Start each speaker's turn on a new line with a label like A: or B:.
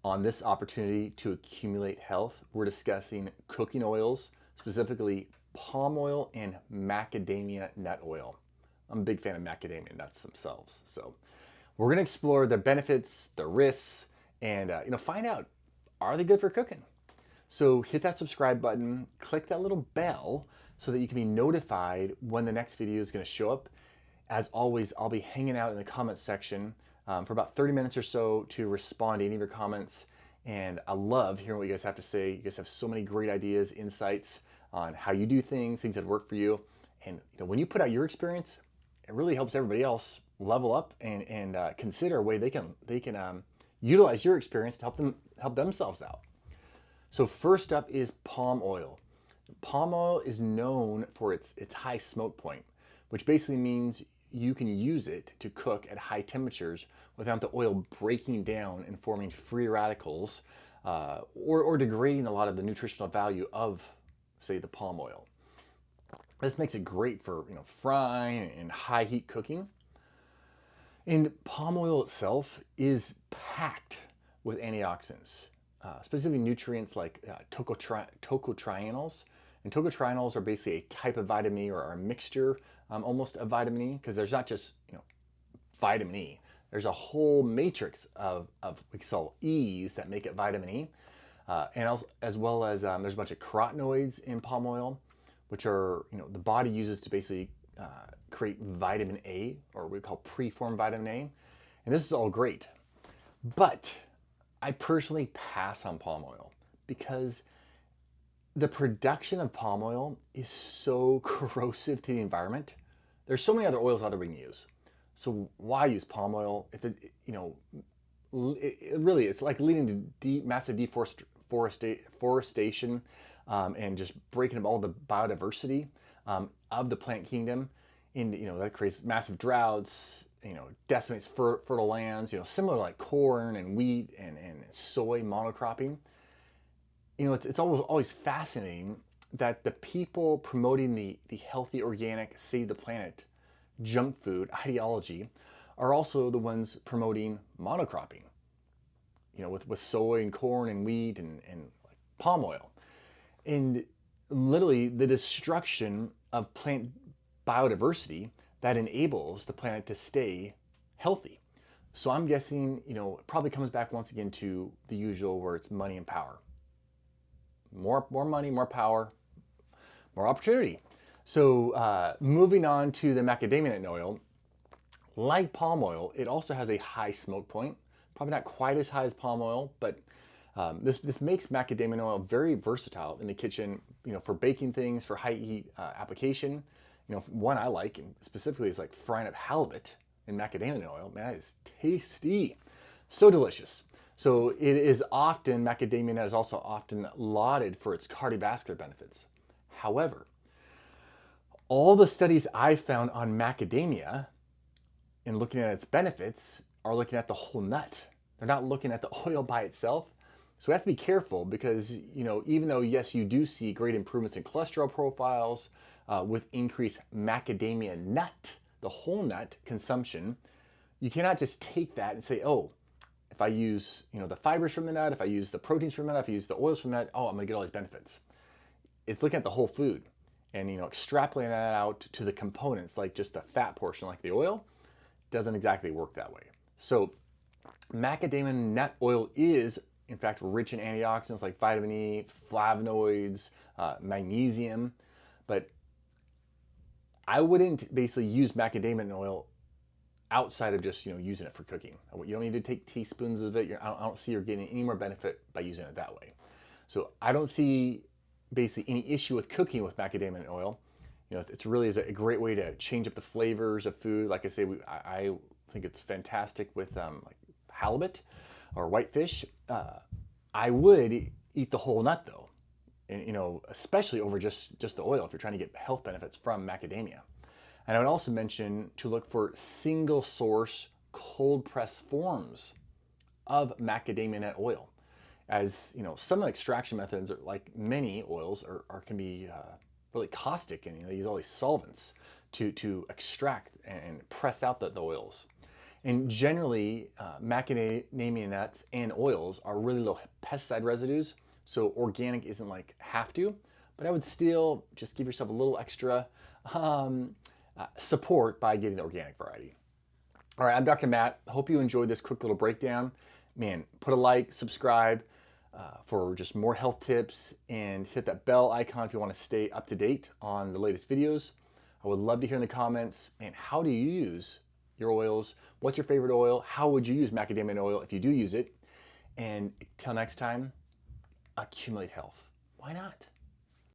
A: On this opportunity to accumulate health, we're discussing cooking oils, specifically palm oil and macadamia nut oil. I'm a big fan of macadamia nuts themselves. So we're going to explore the benefits, the risks, and find out, are they good for cooking? So hit that subscribe button, click that little bell so that you can be notified when the next video is going to show up. As always, I'll be hanging out in the comments section for about 30 minutes or so to respond to any of your comments. And I love hearing what you guys have to say. You guys have so many great ideas, insights on how you do things that work for you. And when you put out your experience, it really helps everybody else level up and consider a way they can utilize your experience to help themselves out. So first up is palm oil. Palm oil is known for its high smoke point, which basically means you can use it to cook at high temperatures without the oil breaking down and forming free radicals or degrading a lot of the nutritional value of, say, the palm oil. This makes it great for frying and high heat cooking. And palm oil itself is packed with antioxidants, specifically nutrients like tocotrienols. And tocotrienols are basically a type of vitamin E or a mixture almost of vitamin E, because there's not just vitamin E. There's a whole matrix of we call E's that make it vitamin E, and also, as well as there's a bunch of carotenoids in palm oil, which are the body uses to basically create vitamin A, or what we call preformed vitamin A, and this is all great. But I personally pass on palm oil because the production of palm oil is so corrosive to the environment. There's so many other oils out there we can use. So why use palm oil if it really it's like leading to massive deforestation and just breaking up all the biodiversity of the plant kingdom, and that creates massive droughts, decimates fertile lands, similar to like corn and wheat and soy monocropping. It's always fascinating that the people promoting the healthy, organic, save the planet junk food ideology are also the ones promoting monocropping, with soy and corn and wheat and like palm oil. And literally the destruction of plant biodiversity that enables the planet to stay healthy. So I'm guessing, it probably comes back once again to the usual, where it's money and power. More money, more power, more opportunity. So moving on to the macadamia nut oil, like palm oil, it also has a high smoke point. Probably not quite as high as palm oil, but this makes macadamia oil very versatile in the kitchen. For baking things, for high heat application. One I like, and specifically, is like frying up halibut in macadamia oil. Man, that is tasty, so delicious. So it is often, macadamia nut is also often lauded for its cardiovascular benefits. However, all the studies I found on macadamia and looking at its benefits are looking at the whole nut. They're not looking at the oil by itself. So we have to be careful because, even though, yes, you do see great improvements in cholesterol profiles with increased macadamia nut, the whole nut consumption, you cannot just take that and say, oh, if I use the fibers from the nut, if I use the proteins from the nut, if I use the oils from the nut, oh, I'm gonna get all these benefits. It's looking at the whole food and extrapolating that out to the components, like just the fat portion, like the oil, doesn't exactly work that way. So macadamia nut oil is in fact rich in antioxidants like vitamin E, flavonoids, magnesium, but I wouldn't basically use macadamia oil outside of just using it for cooking. You don't need to take teaspoons of it. I don't see you're getting any more benefit by using it that way. So I don't see basically any issue with cooking with macadamia oil. It's really is a great way to change up the flavors of food. Like I say, I think it's fantastic with like halibut or whitefish. I would eat the whole nut though, and especially over just the oil if you're trying to get health benefits from macadamia. And I would also mention to look for single source cold press forms of macadamia nut oil, as some extraction methods, like many oils, can be really caustic, and they use all these solvents to extract and press out the oils. And generally, macadamia nuts and oils are really low pesticide residues, so organic isn't like have to, but I would still just give yourself a little extra support by getting the organic variety. All right, I'm Dr. Matt. Hope you enjoyed this quick little breakdown. Man, put a like, subscribe for just more health tips, and hit that bell icon if you want to stay up to date on the latest videos. I would love to hear in the comments, man, how do you use your oils? What's your favorite oil? How would you use macadamia oil if you do use it? And till next time, accumulate health. Why not?